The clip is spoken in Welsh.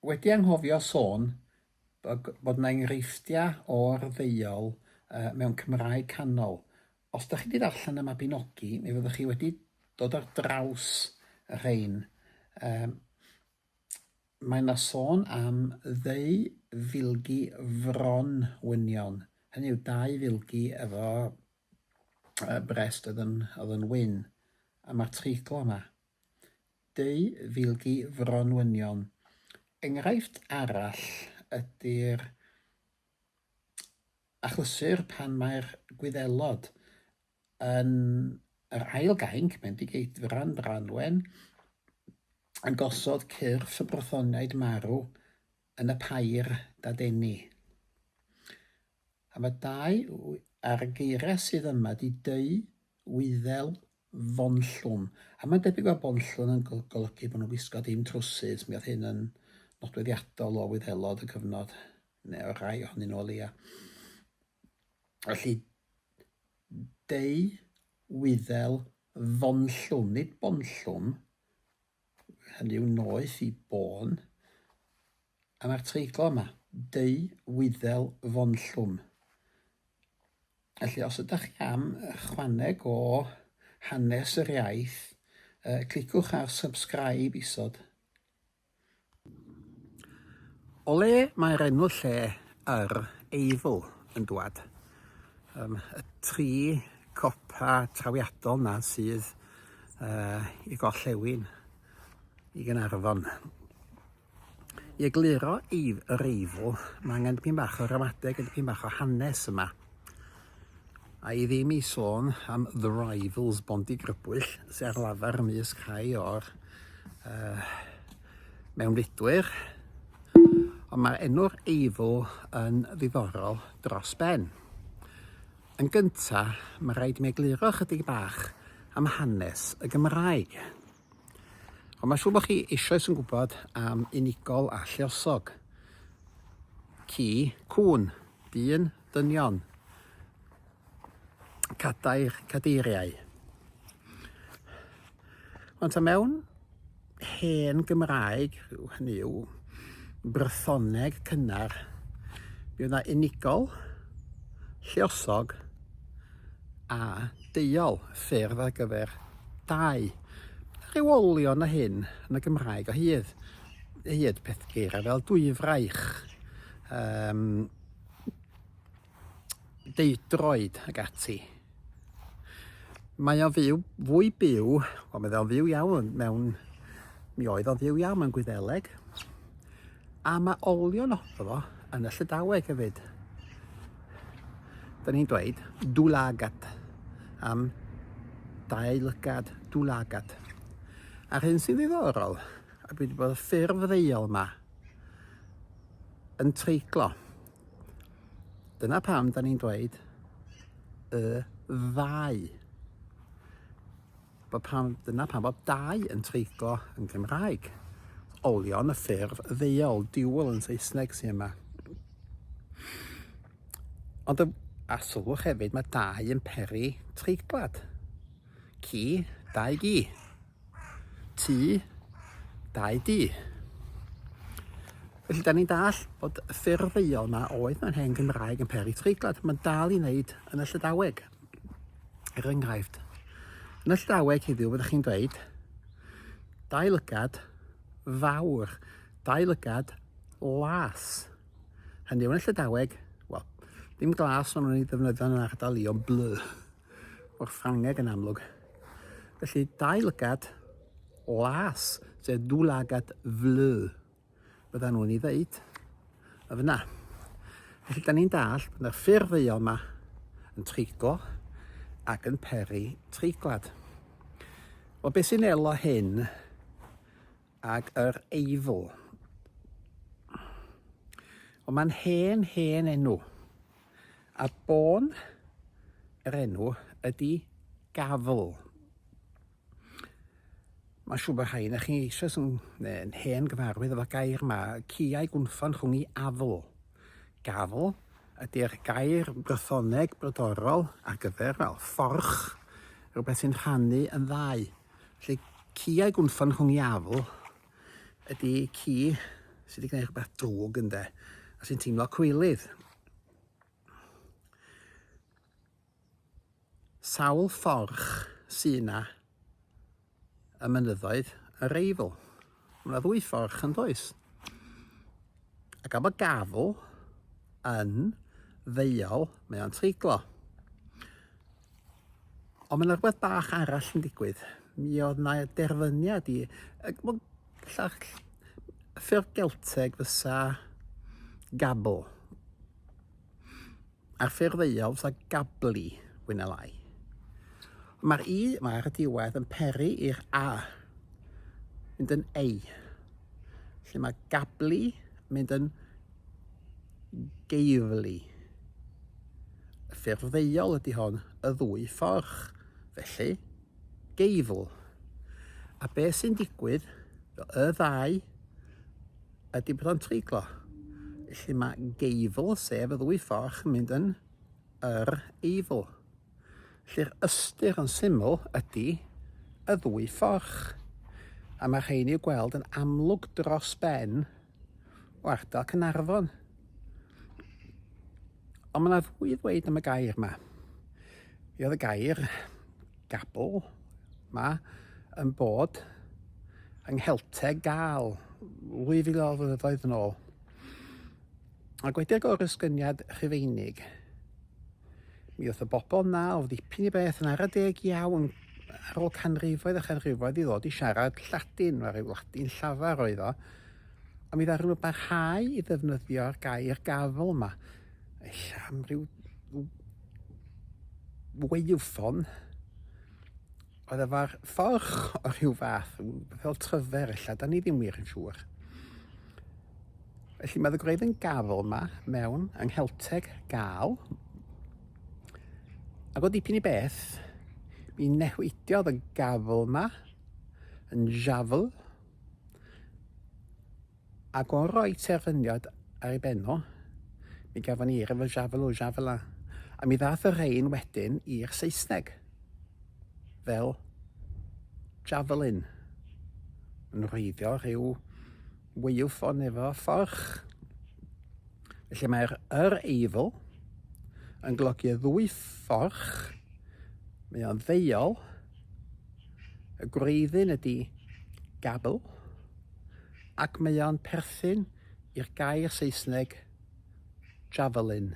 wedi anghofio sôn bod yna enghreifftiau o'r ddeuol mewn Cymraeg canol. Os ydych chi wedi darllen y Mabinogi, mi fyddwch chi wedi dod ar draws y rhain. Mae yna sôn am ddeu filgi fronwynion. Hynny yw 2 filgi efo brest oedd yn wyn. A mae'r treiglo yma. 2 filgi fronwynion. Enghraifft arall ydy'r achlysur pan mae'r Gwyddelod yn yr ail gainc, Mendigeidfran Branwen, yn gosod cyrff y Brythoniaid marw yn y pair dadeni. A mae 2 ar y geiriau sydd yma di deu wyddel fonllwm. A mae'n debyg o bonllwm yn golygu bod nhw'n gwisgo dim trwsys. Mi oedd hyn yn nodweddiadol o Wyddelod y cyfnod, neu o rai ohonyn nhw o leia. Felly, deu wyddel fonllwm, nid bonllwm, hynny yw noeth i bon, a mae'r treiglo yma, deu wyddel fonllwm. Felly, os ydych chi am chwaneg o hanes yr iaith, cliciwch ar subscribe isod. O le mae'r enw lle Yr Eifl yn dwad. Y 3 copa trawiadol na sydd i Gollewin, i Gaernarfon. I egluro yr Eifl, mae angen dipyn bach o ramadeg a dipyn bach o hanes yma. A i ddim i sôn am The Rivals Bondi Grybwyll, sy'n ar lafar ymysg rhai o'r mewnfudwyr. Ond mae'r enw'r Eifl yn ddiddorol dros ben. Yn gyntaf, mae rhaid i mi egluro chydig bach am hanes y Gymraeg. Ond mae'n siŵr bod chi eisoes yn gwybod am unigol a lluosog. Ci, cŵn, dyn, dynion. Cadair, cadeiriau. Ond mewn hen Gymraeg, hynny yw Brythoneg cynnar, mi oedd yna unigol, lluosog a deuol, ffurf ar gyfer 2. Rhyw olion o hyn yn y Gymraeg o hyd peth geiriau fel Ddwy Fforch, deudroed ag ati. Mae o'n fwy byw, mi oedd o'n fyw iawn mewn Gwyddeleg, a mae olion o fo yn y Llydaweg hefyd. Da ni'n dweud dwlagat, am 2 lygad dwlagat. A'r hyn sy'n ddiddorol, a wedi bod y ffurf ddeuol yma yn treiglo. Dyna pam da ni'n dweud y 2. Dyna pam bod 2 yn treiglo yn Gymraeg. Olion y ffurf ddeuol, dual yn Saesneg sy'n yma. Ond a sylwch hefyd mae 2 yn peri treiglad. Ci, 2 gi. Tŷ, 2 di. Felly da ni'n dall bod y ffurf ddeuol yma oedd mewn hen Gymraeg yn peri treiglad. Mae'n dal i wneud yn y Llydaweg. Er enghraifft. Yn y Llydaweg heddiw byddwch chi'n dweud 2 lygad fawr, 2 lygad las. Hynny yw yn y Llydaweg, wel, dim glas ond nhw'n ei ddefnyddio yn ardal i ond bleu, o'r Ffrangeg yn amlwg. Felly 2 lygad las, sef dwlagat fleu, bydda nhw'n ei ddeud y fyna. Felly da ni'n dall bod yna'r ffurf ddeuol yma yn treiglo ac yn peri treiglad. Wel, beth sy'n elo hyn ag yr Eifl? Ond mae'n hen enw. A bon yr enw ydy gafl. Mae'n siŵr bod rhain chi eisiau yn hen gyfarwydd efo gair yma, ciau gwynffon rhwng i afl. Gafl ydy'r gair Brythoneg brodorol ar gyfer fel fforch, rhywbeth sy'n rhannu yn 2. Felly ciau gwynffon rhwng i afl ydy ci sydd wedi gwneud rhywbeth drwg ynde, a sy'n teimlo cwilydd. Sawl fforch sy'n na y mynyddoedd yr Eifl. Mae 'na ddwy fforch yn does. Ac am y gafl yn ddeuol, mae o'n treiglo. Ond mae 'na rhywbeth bach arall yn digwydd. Mi oedd 'na derfyniad i... Y ffurf Gelteg fysa gabl. A'r ffurf ddeuol fysa gabli, fwy na lai. Mae'r i yma ar y diwedd yn peri i'r a, mynd yn ei. Lle mae gabli mynd yn geifli. Y ffurf ddeuol ydy hon, y ddwy fforch. Felly, geifl. A beth sy'n digwydd, y ddau ydy bod o'n treiglo. Felly mae geifl, sef y ddwy fforch, yn mynd yn yr Eifl. Felly'r ystyr yn syml ydy y ddwy fforch. A mae rhaid i'w gweld yn amlwg dros ben o ardal Caernarfon. Ond mae yna fwy i ddweud am y gair yma. Mi oedd y gair gabl yma yn bod yng Gelteg Gâl 2000 o flynyddoedd yn ôl. Ac wedi'r gorysgyniad Rhufeinig, mi oedd y bobl na o ddipyn i beth yn ara deg iawn ar ôl canrifoedd a chanrifoedd i ddod i siarad Lladin, mae ryw Ladin llafar oedd o. A mi ddaru nhw barhau i ddefnyddio'r gair gafl yma. Am ryw weiwffon, oedd efo'r fforch o ryw fath, fel tryfer illa, da ni ddim wir yn siŵr. Felly mae y gwreidd yn gafl yma mewn yng Gelteg Gâl. Ac o dipyn i beth, mi newidiodd y gafl yma yn jafl. Ac o'n rhoi terfyniad ar ei benno, mi gafon ni efo jafl o jafla. A mi ddath y rhain wedyn i'r Saesneg fel javelin. Yn rheiddio rhyw weiwffon efo fforch. Felly mae'r Eifl yn golygu y ddwy fforch. Mae o'n ddeuol. Y gwreiddyn ydy gabl. Ac mae o'n perthyn i'r gair Saesneg javelin.